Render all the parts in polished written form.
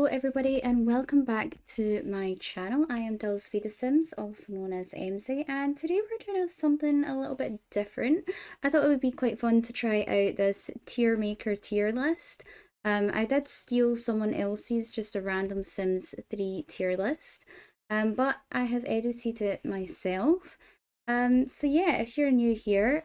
everybody and welcome back to my channel. I am Vita Sims, also known as MZ, and today we're doing something a little bit different. I thought it would be quite fun to try out this tier maker tier list. I did steal someone else's, just a random Sims 3 tier list, but I have edited it myself. So yeah, if you're new here,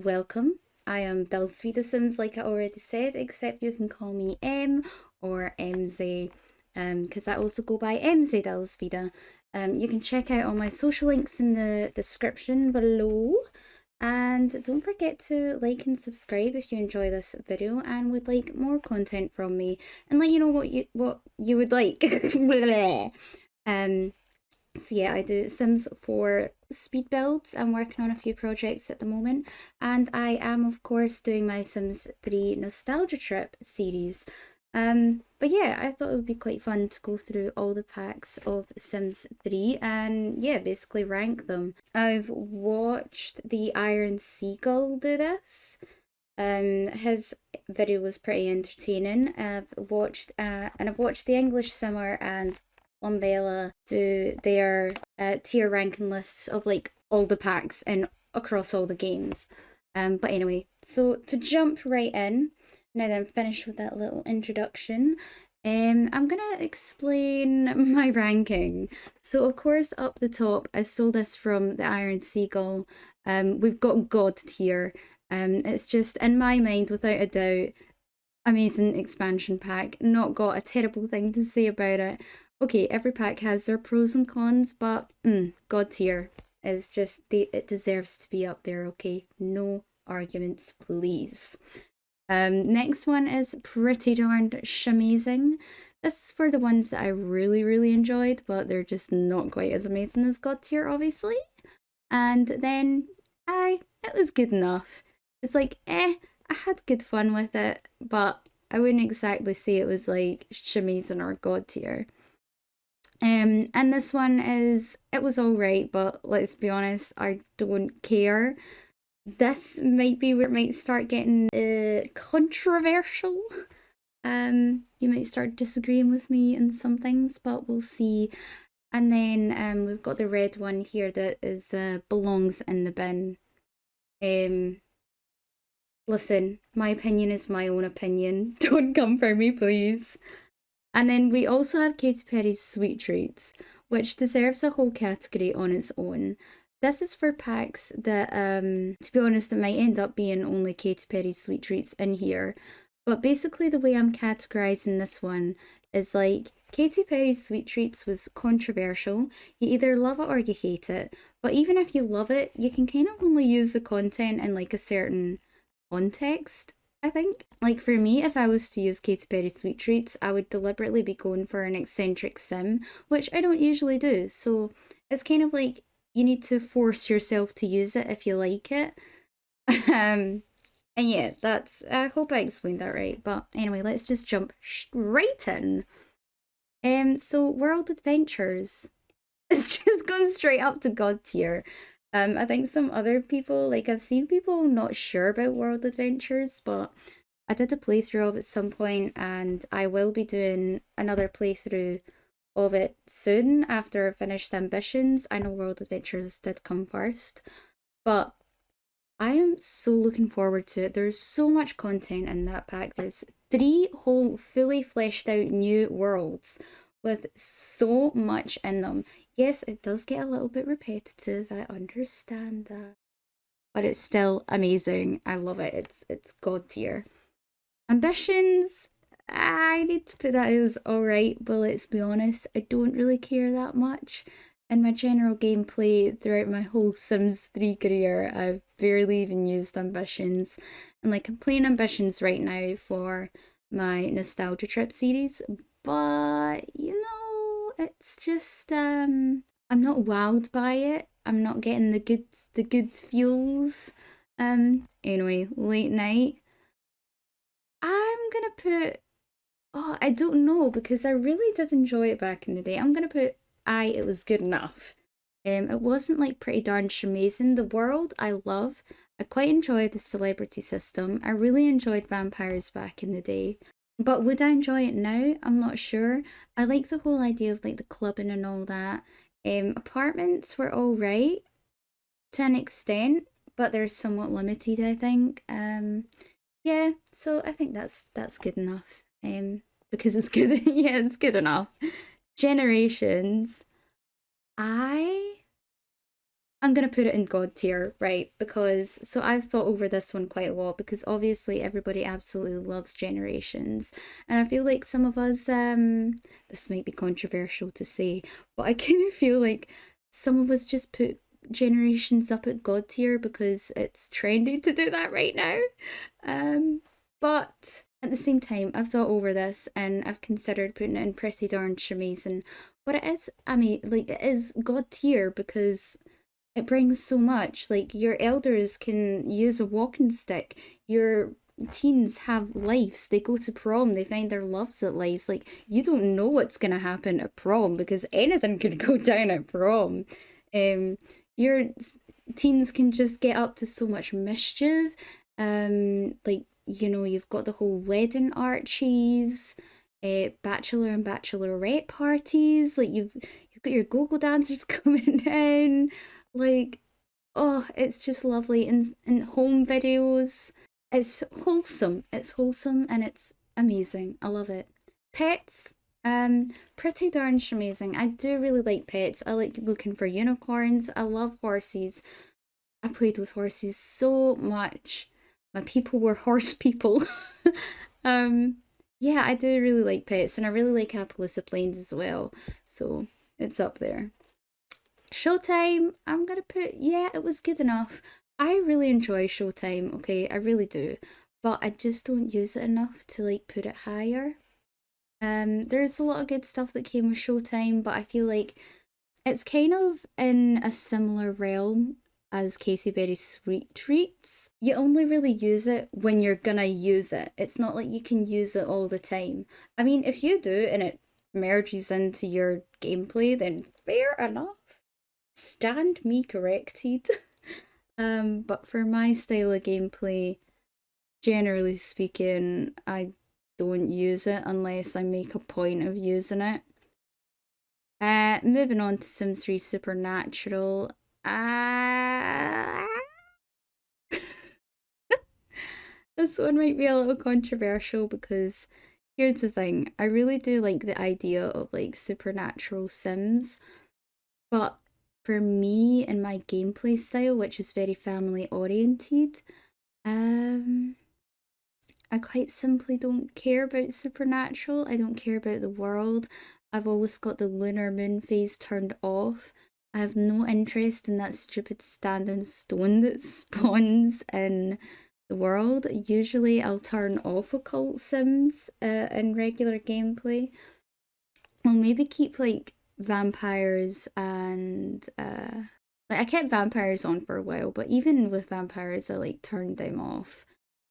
welcome. I am Vita Sims, like I already said, except you can call me M or MZ, because I also go by MZ Vida. You can check out all my social links in the description below. And don't forget to like and subscribe if you enjoy this video and would like more content from me, and let you know what you would like. So yeah, I do Sims 4 speed builds. I'm working on a few projects at the moment, and I am of course doing my Sims 3 Nostalgia Trip series. But yeah, I thought it would be quite fun to go through all the packs of Sims 3 and yeah, basically rank them. I've watched the Iron Seagull do this. His video was pretty entertaining. I've watched the English Simmer and Lumbella do their tier ranking lists of like all the packs and across all the games. But anyway, so to jump right in, now that I'm finished with that little introduction, I'm gonna explain my ranking. So of course up the top, I stole this from the Iron Seagull. We've got God tier. It's just, in my mind, without a doubt, amazing expansion pack. Not got a terrible thing to say about it. Okay, every pack has their pros and cons, but God tier is just, it deserves to be up there, okay? No arguments, please. Next one is pretty darned shamazing. This is for the ones that I really enjoyed, but they're just not quite as amazing as God tier, obviously. And then, it was good enough. It's like, I had good fun with it, but I wouldn't exactly say it was like shamazing or God tier. And this one is, it was alright, but let's be honest, I don't care. This might be where it might start getting controversial. You might start disagreeing with me in some things, but we'll see. And then we've got the red one here that is belongs in the bin. Listen, my opinion is my own opinion. Don't come for me, please. And then we also have Katy Perry's Sweet Treats, which deserves a whole category on its own. This is for packs that, to be honest, it might end up being only Katy Perry's Sweet Treats in here. But basically the way I'm categorising this one is like, Katy Perry's Sweet Treats was controversial. You either love it or you hate it. But even if you love it, you can kind of only use the content in like a certain context, I think. Like for me, if I was to use Katy Perry's Sweet Treats, I would deliberately be going for an eccentric sim, which I don't usually do. So it's kind of like, you need to force yourself to use it if you like it. And yeah, that's, I hope I explained that right. But anyway, let's just jump straight in. So World Adventures. It's just gone straight up to God tier. I think some other people, like I've seen people not sure about World Adventures, but I did a playthrough of it at some point, and I will be doing another playthrough of it soon after I finished Ambitions. I know World Adventures did come first, but I am so looking forward to it. There's so much content in that pack. There's 3 whole fully fleshed out new worlds with so much in them. Yes, it does get a little bit repetitive, I understand that, but it's still amazing. I love it. It's God tier. Ambitions, I need to put that as alright, but let's be honest, I don't really care that much. In my general gameplay throughout my whole Sims 3 career, I've barely even used Ambitions. And like, I'm playing Ambitions right now for my Nostalgia Trip series, but you know, it's just I'm not wowed by it. I'm not getting the good feels. Anyway, late night, I'm gonna put, oh, I don't know, because I really did enjoy it back in the day. I'm gonna put it was good enough. It wasn't like pretty darn amazing. The world I love. I quite enjoyed the celebrity system. I really enjoyed vampires back in the day. But would I enjoy it now? I'm not sure. I like the whole idea of like the clubbing and all that. Apartments were all right to an extent, but they're somewhat limited, I think. Yeah, so I think that's good enough. Because it's good. Yeah, it's good enough. Generations. I I'm gonna put it in God tier, right? Because so I've thought over this one quite a lot because obviously everybody absolutely loves Generations. And I feel like some of us, this might be controversial to say, but I kind of feel like some of us just put Generations up at God tier because it's trendy to do that right now. But at the same time, I've thought over this and I've considered putting it in pretty darn shamazing. But it is, I mean, like it is God tier because it brings so much. Like your elders can use a walking stick. Your teens have lives. They go to prom. They find their loves at lives. Like you don't know what's gonna happen at prom because anything could go down at prom. Um, your teens can just get up to so much mischief. Like you know, you've got the whole wedding archies, bachelor and bachelorette parties. Like you've got your go-go dancers coming in. Like, oh, it's just lovely. And home videos. It's wholesome. It's wholesome and it's amazing. I love it. Pets, pretty darn amazing. I do really like pets. I like looking for unicorns. I love horses. I played with horses so much. My people were horse people. um, yeah, I do really like pets and I really like Appaloosa Plains as well. So it's up there. Showtime, I'm gonna put, yeah, it was good enough. I really enjoy Showtime, okay, I really do. But I just don't use it enough to like put it higher. There's a lot of good stuff that came with Showtime, but I feel like it's kind of in a similar realm as Casey Berry's Sweet Treats. You only really use it when you're gonna use it. It's not like you can use it all the time. I mean, if you do and it merges into your gameplay, then fair enough. Stand me corrected. But for my style of gameplay, generally speaking, I don't use it unless I make a point of using it. Moving on to Sims 3 Supernatural. This one might be a little controversial because here's the thing. I really do like the idea of like supernatural Sims, but for me and my gameplay style, which is very family oriented, um, I quite simply don't care about supernatural. I don't care about the world. I've always got the lunar moon phase turned off. I have no interest in that stupid standing stone that spawns in the world. Usually I'll turn off occult sims in regular gameplay. I'll maybe keep like vampires and like I kept vampires on for a while, but even with vampires I like turned them off.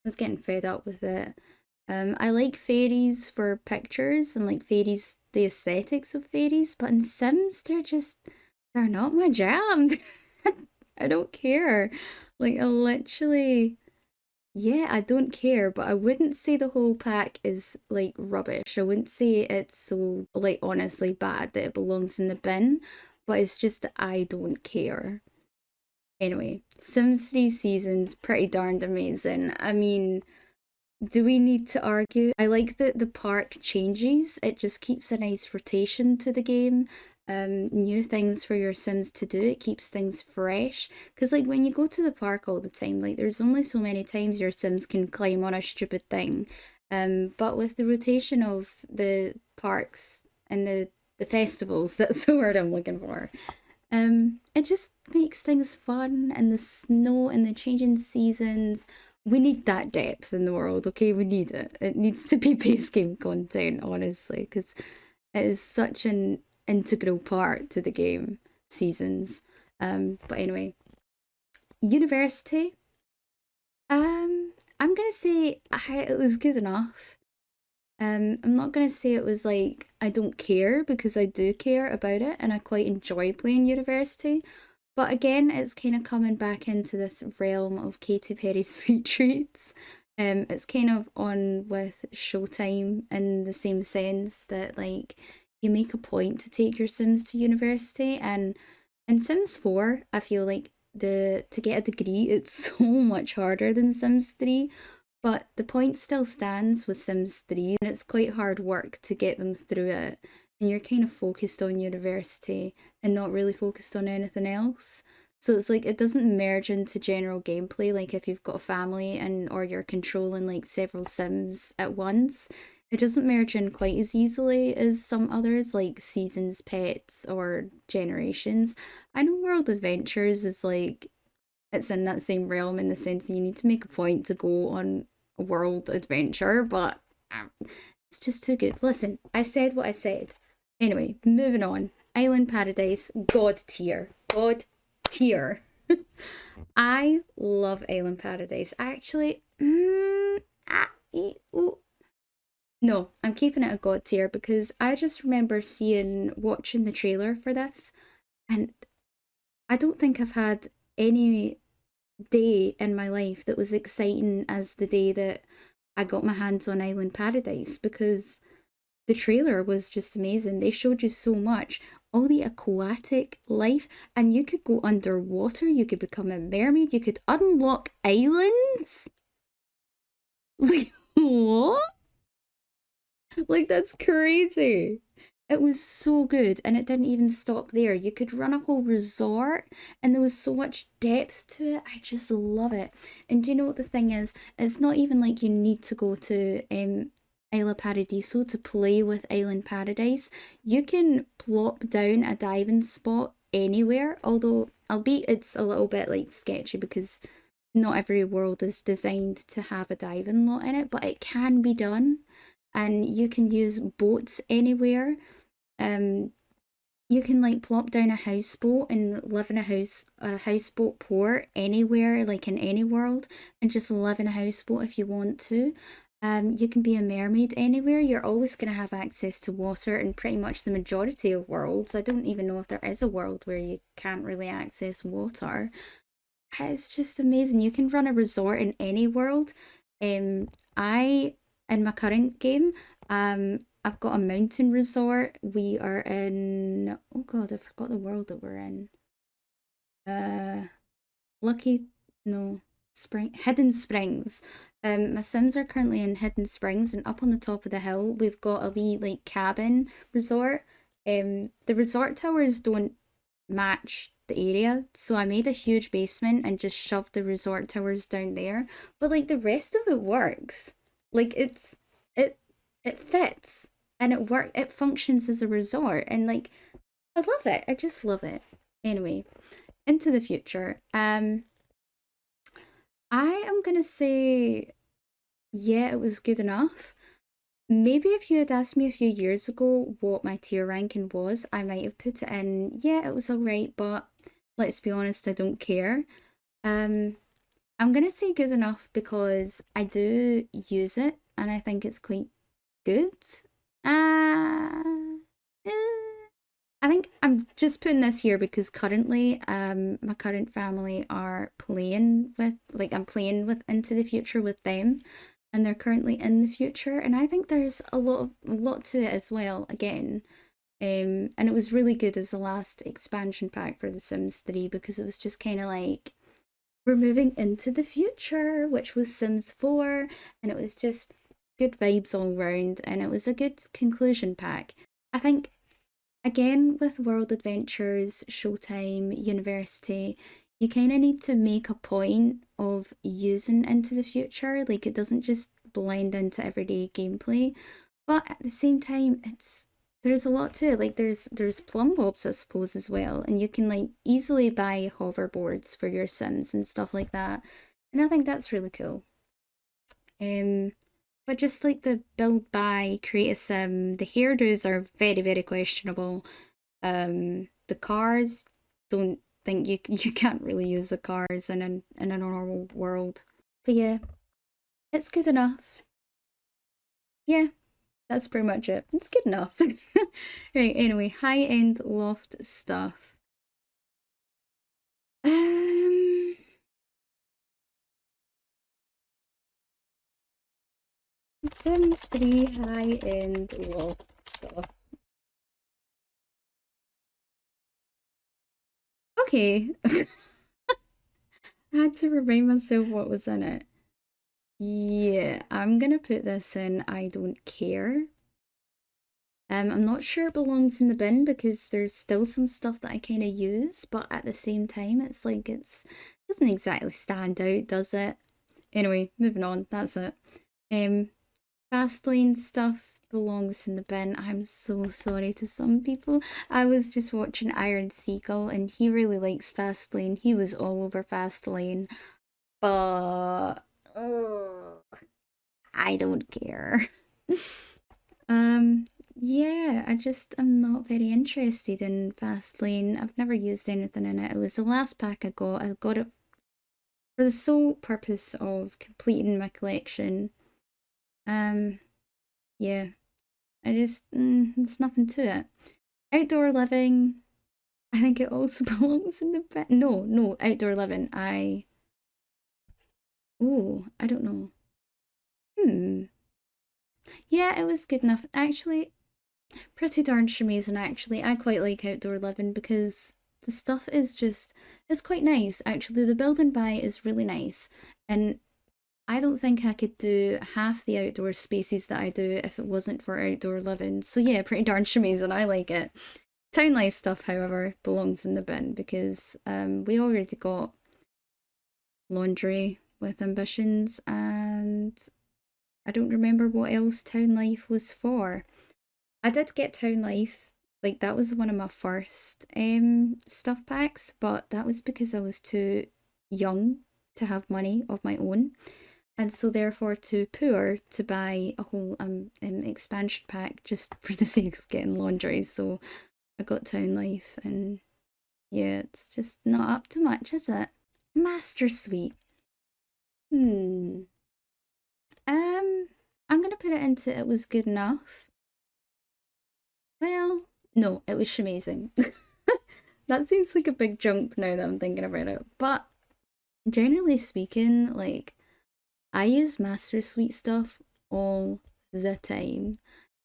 I was getting fed up with it. I like fairies for pictures and like fairies, the aesthetics of fairies, but in Sims they're not my jam. I don't care. Like I literally yeah, I don't care, but I wouldn't say the whole pack is like rubbish. I wouldn't say it's so like honestly bad that it belongs in the bin, but it's just that I don't care. Anyway, Sims 3 seasons, pretty darned amazing. I mean, do we need to argue? I like that the park changes. It just keeps a nice rotation to the game. New things for your Sims to do. It keeps things fresh. Because like when you go to the park all the time, like there's only so many times your Sims can climb on a stupid thing. But with the rotation of the parks and the festivals, that's the word I'm looking for. It just makes things fun and the snow and the changing seasons. We need that depth in the world, okay? We need it. It needs to be base game content, honestly, because it is such an integral part to the game seasons. But anyway, university. I'm gonna say it was good enough. I'm not gonna say it was like I don't care because I do care about it and I quite enjoy playing university. But again, it's kind of coming back into this realm of Katy Perry's Sweet Treats. It's kind of on with Showtime in the same sense that like you make a point to take your Sims to university, and in Sims 4, I feel like the to get a degree it's so much harder than Sims 3, but the point still stands with Sims 3, and it's quite hard work to get them through it. And you're kind of focused on university and not really focused on anything else. So it's like it doesn't merge into general gameplay like if you've got a family and or you're controlling like several Sims at once. It doesn't merge in quite as easily as some others like Seasons, Pets, or Generations. I know World Adventures is like it's in that same realm in the sense that you need to make a point to go on a world adventure, but it's just too good. Listen, I said what I said. Anyway, moving on. Island Paradise, God tier. God tier. I love Island Paradise. Actually, ooh. No, I'm keeping it a God tier because I just remember watching the trailer for this, and I don't think I've had any day in my life that was exciting as the day that I got my hands on Island Paradise because the trailer was just amazing. They showed you so much, all the aquatic life, and you could go underwater, you could become a mermaid, you could unlock islands. Like, what? Like, that's crazy. It was so good, and it didn't even stop there. You could run a whole resort, and there was so much depth to it. I just love it. And do you know what the thing is? It's not even like you need to go to Isla Paradiso to play with Island Paradise. You can plop down a diving spot anywhere, although albeit it's a little bit like sketchy because not every world is designed to have a diving lot in it, but it can be done. And you can use boats anywhere. Um, you can like plop down a houseboat and live in a houseboat port anywhere, like in any world, and just live in a houseboat if you want to. You can be a mermaid anywhere. You're always going to have access to water in pretty much the majority of worlds. I don't even know if there is a world where you can't really access water. It's just amazing. You can run a resort in any world. I in my current game, I've got a mountain resort. We are in oh god, I forgot the world that we're in. Uh Lucky no Hidden Springs. My Sims are currently in Hidden Springs, and up on the top of the hill we've got a wee like cabin resort. The resort towers don't match the area, so I made a huge basement and just shoved the resort towers down there. But like the rest of it works. Like it it fits and it functions as a resort, and like I love it. I just love it. Anyway, into the future. I am gonna say yeah, it was good enough. Maybe if you had asked me a few years ago what my tier ranking was, I might have put it in, yeah, it was alright, but let's be honest, I don't care. Um, I'm gonna say good enough because I do use it and I think it's quite good. Uh, I think I'm just putting this here because currently, my current family are playing with, like, I'm playing with Into the Future with them, and they're currently in the future, and I think there's a lot to it as well. Again, and it was really good as the last expansion pack for The Sims 3 because it was just kind of like we're moving into the future, which was Sims 4, and it was just good vibes all round, and it was a good conclusion pack. I think again with World Adventures, Showtime, University, you kind of need to make a point of using Into the Future. Like it doesn't just blend into everyday gameplay, but at the same time, there's a lot to it. Like there's plumb bobs, I suppose, as well, and you can like easily buy hoverboards for your Sims and stuff like that. And I think that's really cool. Um, but just like the build buy, create a sim, the hairdos are very, very questionable. The cars don't think you can't really use the cars in a normal world. But yeah, it's good enough. Yeah, that's pretty much it. It's good enough. Right, anyway, high-end loft stuff. Um Sims 3 high-end loft stuff. Okay. I had to remind myself what was in it. Yeah, I'm gonna put this in I don't care. I'm not sure it belongs in the bin because there's still some stuff that I kind of use, but at the same time, it's like it doesn't exactly stand out, does it? Anyway, moving on. That's it. Um, Fastlane stuff belongs in the bin. I'm so sorry to some people. I was just watching Iron Seagull and he really likes Fastlane. He was all over Fastlane, but I don't care. Yeah, I'm not very interested in Fastlane. I've never used anything in it. It was the last pack I got. I got it for the sole purpose of completing my collection. Yeah, there's nothing to it. Outdoor living, I think it also belongs in the bed. No, outdoor living. I don't know. Yeah, it was good enough. Actually, pretty darn amazing, actually. I quite like outdoor living because the stuff is just, it's quite nice. Actually, the build and buy is really nice. And I don't think I could do half the outdoor spaces that I do if it wasn't for outdoor living. So yeah, pretty darn amazing. I like it. Town life stuff, however, belongs in the bin because we already got laundry with ambitions and I don't remember what else town life was for. I did get town life, like that was one of my first stuff packs, but that was because I was too young to have money of my own. And so therefore too poor to buy a whole expansion pack just for the sake of getting laundry. So I got Town Life and yeah, it's just not up to much, is it? Master Suite. Hmm. I'm gonna put it into it was good enough. Well, no, it was amazing. That seems like a big jump now that I'm thinking about it. But generally speaking, like I use Master Suite stuff all the time.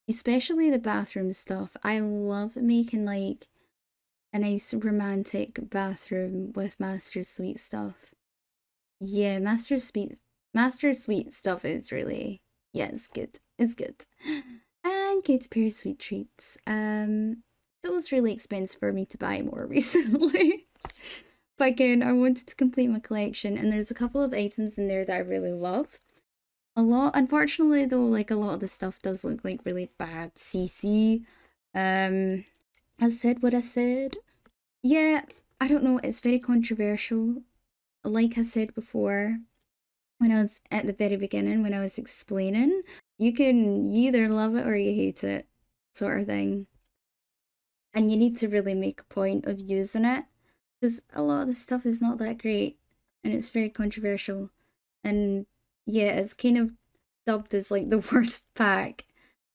Especially the bathroom stuff. I love making like a nice romantic bathroom with Master Suite stuff. Yeah, Master Suite stuff is really yeah, it's good. It's good. And Katy Perry sweet treats. It was really expensive for me to buy more recently. But again, I wanted to complete my collection and there's a couple of items in there that I really love. A lot, unfortunately though, like a lot of the stuff does look like really bad CC. I said what I said. Yeah, I don't know, it's very controversial. Like I said before, when I was at the very beginning, when I was explaining, you either love it or you hate it, sort of thing. And you need to really make a point of using it, because a lot of the stuff is not that great, and it's very controversial. And yeah, it's kind of dubbed as like the worst pack.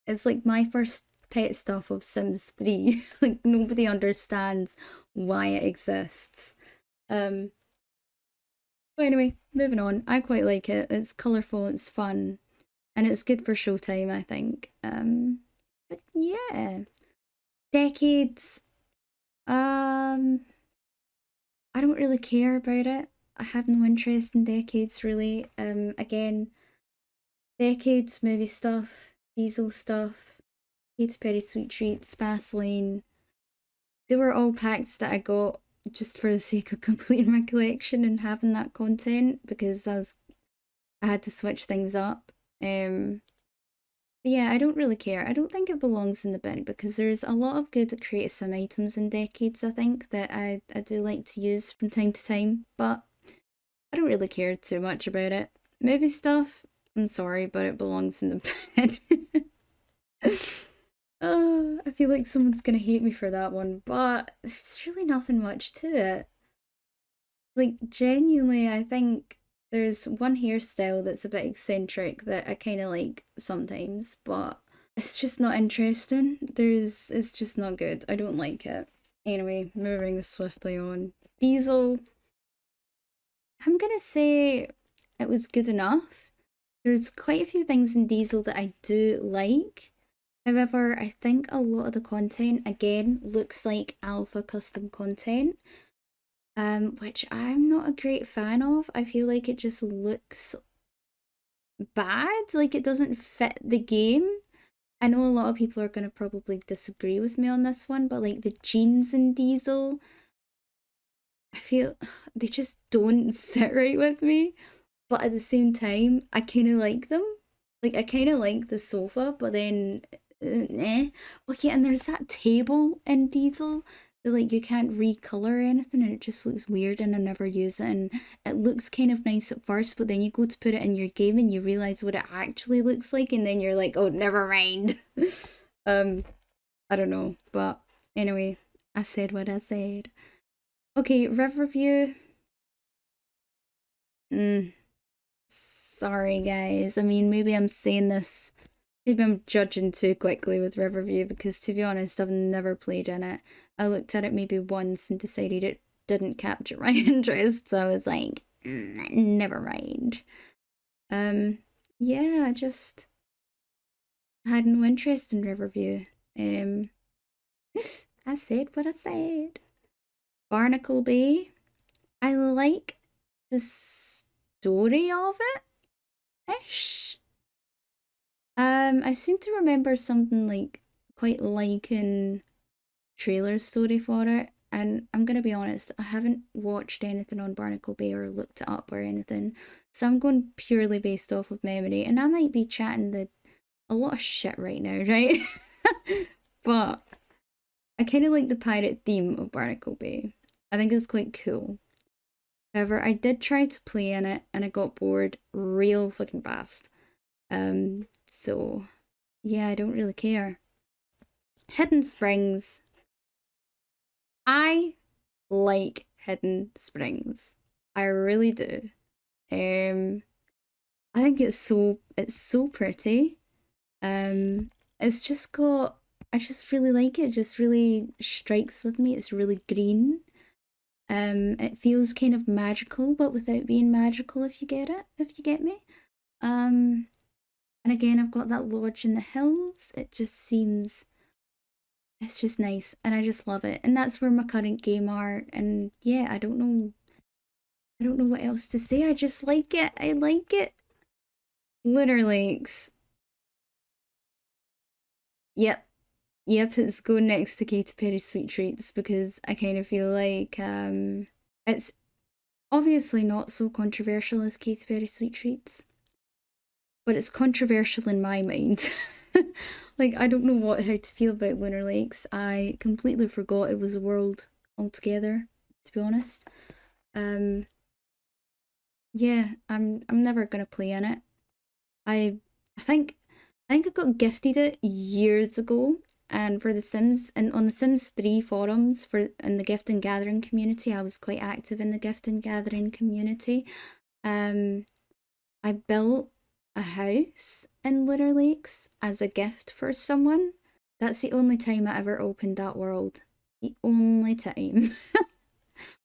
It's like my first pet stuff of Sims 3. Like nobody understands why it exists. Um but anyway, moving on. I quite like it. It's colourful, it's fun, and it's good for showtime, I think. But yeah. Decades. Um I don't really care about it. I have no interest in decades really. Again, decades movie stuff, diesel stuff, Katy Perry sweet treats, Fastlane. They were all packs that I got just for the sake of completing my collection and having that content because I had to switch things up. But yeah, I don't really care. I don't think it belongs in the bin because there's a lot of good creative sim items in decades, I think, that I do like to use from time to time, but I don't really care too much about it. Movie stuff, I'm sorry, but it belongs in the bin. Oh, I feel like someone's gonna hate me for that one, but there's really nothing much to it. Like, genuinely, I think there's one hairstyle that's a bit eccentric that I kind of like sometimes, but it's just not interesting. It's just not good. I don't like it. Anyway, moving swiftly on. Diesel, I'm gonna say it was good enough. There's quite a few things in Diesel that I do like. However, I think a lot of the content, again, looks like alpha custom content, which I'm not a great fan of. I feel like it just looks bad, like it doesn't fit the game. I know a lot of people are going to probably disagree with me on this one, but like the jeans in Diesel, I feel they just don't sit right with me. But at the same time, I kind of like them. Like, I kind of like the sofa, but then, eh. Okay, and there's that table in Diesel that, like, you can't recolor anything and it just looks weird and I never use it. And it looks kind of nice at first, but then you go to put it in your game and you realize what it actually looks like, and then you're like, oh, never mind. I don't know, but anyway, I said what I said. Okay, Rev review. Sorry, guys. I mean, maybe I'm saying this, maybe I'm judging too quickly with Riverview because, to be honest, I've never played in it. I looked at it maybe once and decided it didn't capture my interest, so I was like, never mind. Yeah, I just had no interest in Riverview. I said what I said. Barnacle Bay. I like the story of it ish. I seem to remember something like quite liking trailer story for it, and I'm gonna be honest, I haven't watched anything on Barnacle Bay or looked it up or anything, so I'm going purely based off of memory, and I might be chatting a lot of shit right now, right? But I kind of like the pirate theme of Barnacle Bay. I think it's quite cool. However, I did try to play in it and I got bored real fucking fast. So yeah, I don't really care. Hidden Springs. I like Hidden Springs. I really do. I think it's so pretty. It's just got, I just really like it. It just really strikes with me. It's really green. It feels kind of magical, but without being magical, if you get it, if you get me. And again, I've got that lodge in the hills. It just seems, it's just nice, and I just love it. And that's where my current game are. And yeah, I don't know what else to say. I just like it. I like it. Lunar Lakes. Yep. Yep, it's going next to Katy Perry Sweet Treats because I kind of feel like it's obviously not so controversial as Katy Perry Sweet Treats, but it's controversial in my mind. Like, I don't know how to feel about Lunar Lakes. I completely forgot it was a world altogether, to be honest. Yeah, I'm never gonna play in it. I think I got gifted it years ago, and for The Sims, and on the Sims 3 forums for in the gift and gathering community, I was quite active in the gift and gathering community. I built a house in Lunar Lakes as a gift for someone. That's the only time I ever opened that world. The only time.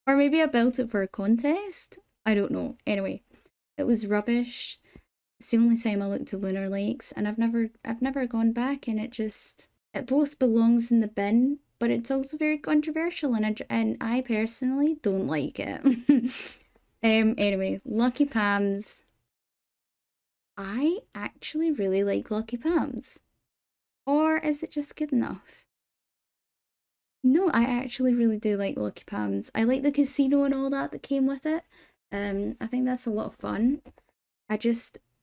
Or maybe I built it for a contest. I don't know. Anyway, it was rubbish. It's the only time I looked to Lunar Lakes, and I've never gone back, and it both belongs in the bin, but it's also very controversial, and I personally don't like it. Anyway, Lucky Palms. I actually really like Lucky Palms. Or is it just good enough? No, I actually really do like Lucky Palms. I like the casino and all that came with it. I think that's a lot of fun.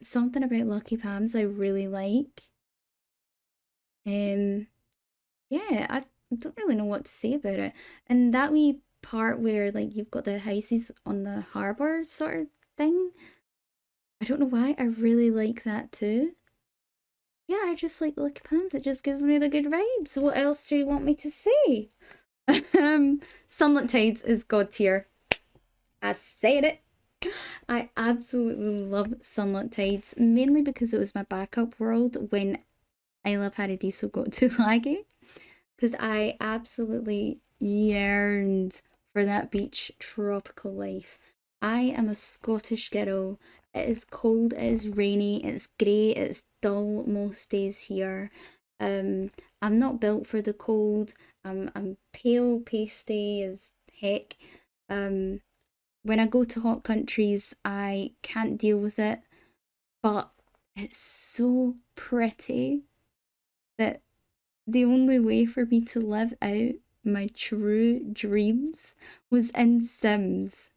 Something about Lucky Palms I really like. Yeah, I don't really know what to say about it. And that wee part where like you've got the houses on the harbour sort of thing. I don't know why, I really like that too. Yeah, I just like Lucky Palms. It just gives me the good vibes. What else do you want me to say? Sunlit Tides is god tier. I said it. I absolutely love Sunlit Tides, mainly because it was my backup world when I Love Paradiso got too laggy. Because I absolutely yearned for that beach tropical life. I am a Scottish girl It is cold, it is rainy, it's grey, it's dull most days here. I'm not built for the cold. I'm pale, pasty as heck. Um, when I go to hot countries, I can't deal with it, but it's so pretty that the only way for me to live out my true dreams was in Sims.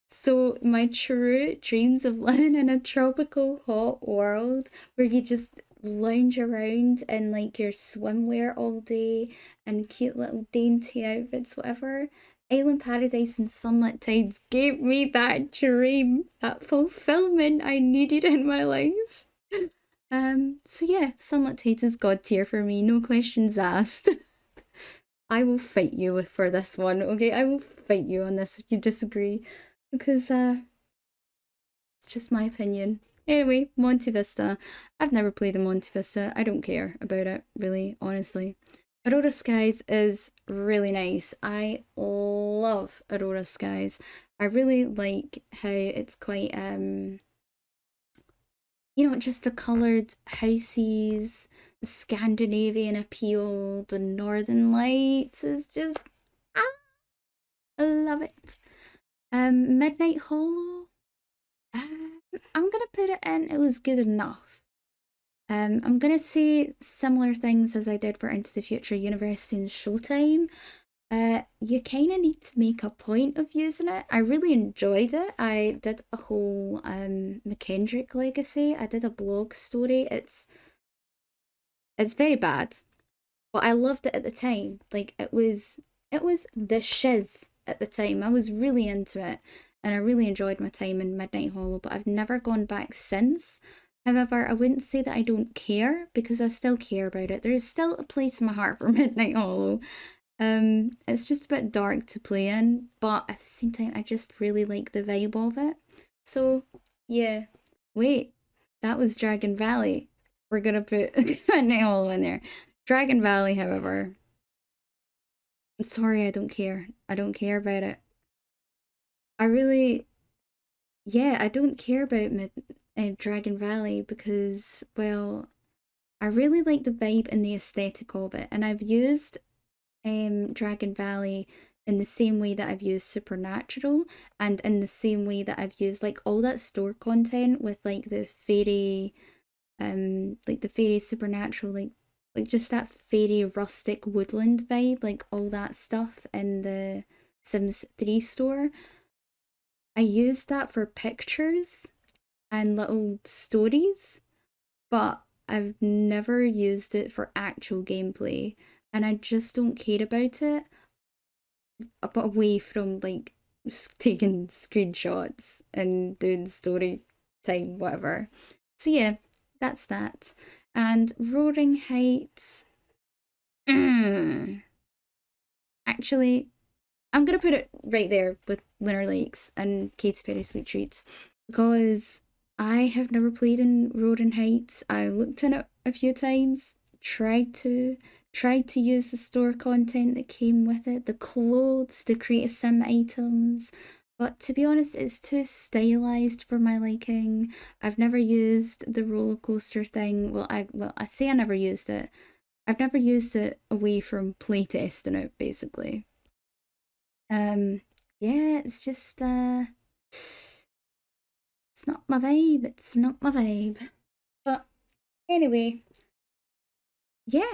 So my true dreams of living in a tropical hot world where you just lounge around in like your swimwear all day and cute little dainty outfits, whatever. Island Paradise and Sunlit Tides gave me that dream, that fulfillment I needed in my life. So yeah, Sunlit Tides is god tier for me, no questions asked. I will fight you for this one, okay? I will fight you on this if you disagree. Because it's just my opinion. Anyway, Monte Vista. I've never played a Monte Vista. I don't care about it, really, honestly. Aurora Skies is really nice. I love Aurora Skies. I really like how it's quite just the coloured houses, the Scandinavian appeal, the Northern Lights is just I love it. Midnight Hollow. I'm gonna put it in. It was good enough. I'm gonna say similar things as I did for Into the Future University and Showtime. You kind of need to make a point of using it. I really enjoyed it. I did a whole McKendrick legacy. I did a blog story. It's very bad, but I loved it at the time. Like it was the shiz at the time. I was really into it, and I really enjoyed my time in Midnight Hollow. But I've never gone back since. However, I wouldn't say that I don't care because I still care about it. There is still a place in my heart for Midnight Hollow. It's just a bit dark to play in, but at the same time, I just really like the vibe of it. So, yeah. Wait, that was Dragon Valley. We're gonna put Midnight Hollow in there. Dragon Valley, however, I'm sorry, I don't care. I don't care about it. I really, yeah, I don't care about Dragon Valley because, well, I really like the vibe and the aesthetic of it, and I've used Dragon Valley in the same way that I've used Supernatural, and in the same way that I've used like all that store content with like the fairy supernatural, like just that fairy rustic woodland vibe, like all that stuff in the Sims 3 store. I used that for pictures and little stories, but I've never used it for actual gameplay, and I just don't care about it. But away from like taking screenshots and doing story time, whatever. So yeah, that's that. And Roaring Heights. Actually, I'm gonna put it right there with Lunar Lakes and Katy Perry Sweet Treats because I have never played in Roaring Heights. I looked in it a few times, tried to use the store content that came with it, the clothes, the create a sim items. But to be honest, it's too stylized for my liking. I've never used the roller coaster thing. Well, I say I never used it. I've never used it away from playtesting it, basically. Um, yeah, it's just it's not my vibe. It's not my vibe. But anyway, yeah.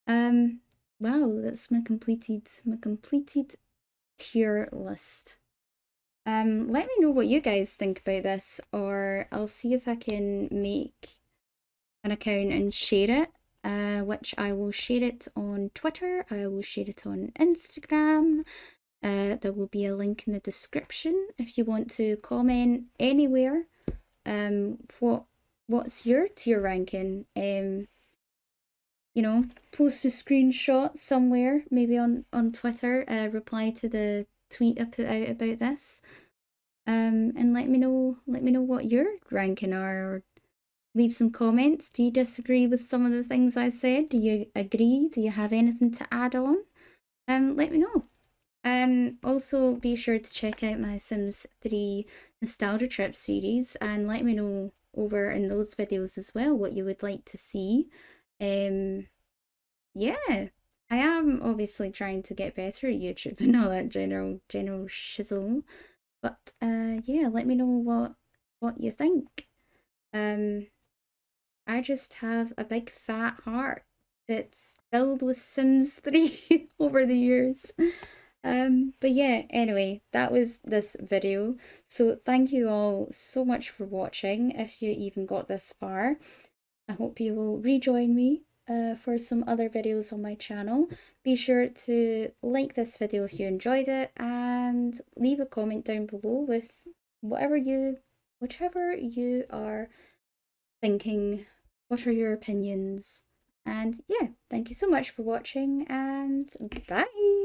Um, wow, that's my completed tier list. Let me know what you guys think about this, or I'll see if I can make an account and share it. Which I will share it on Twitter. I will share it on Instagram. There will be a link in the description if you want to comment anywhere. What's your tier ranking? Post a screenshot somewhere, maybe on Twitter. Reply to the tweet I put out about this. And let me know what your ranking are, or leave some comments. Do you disagree with some of the things I said? Do you agree? Do you have anything to add on? Let me know. And also be sure to check out my Sims 3 Nostalgia Trip series and let me know over in those videos as well what you would like to see. Yeah, I am obviously trying to get better at YouTube and all that general shizzle. But yeah, let me know what you think. Um I just have a big fat heart that's filled with Sims 3 over the years. But yeah, anyway, that was this video. So thank you all so much for watching if you even got this far. I hope you will rejoin me for some other videos on my channel. Be sure to like this video if you enjoyed it and leave a comment down below with whichever you are thinking. What are your opinions? And yeah, thank you so much for watching and bye!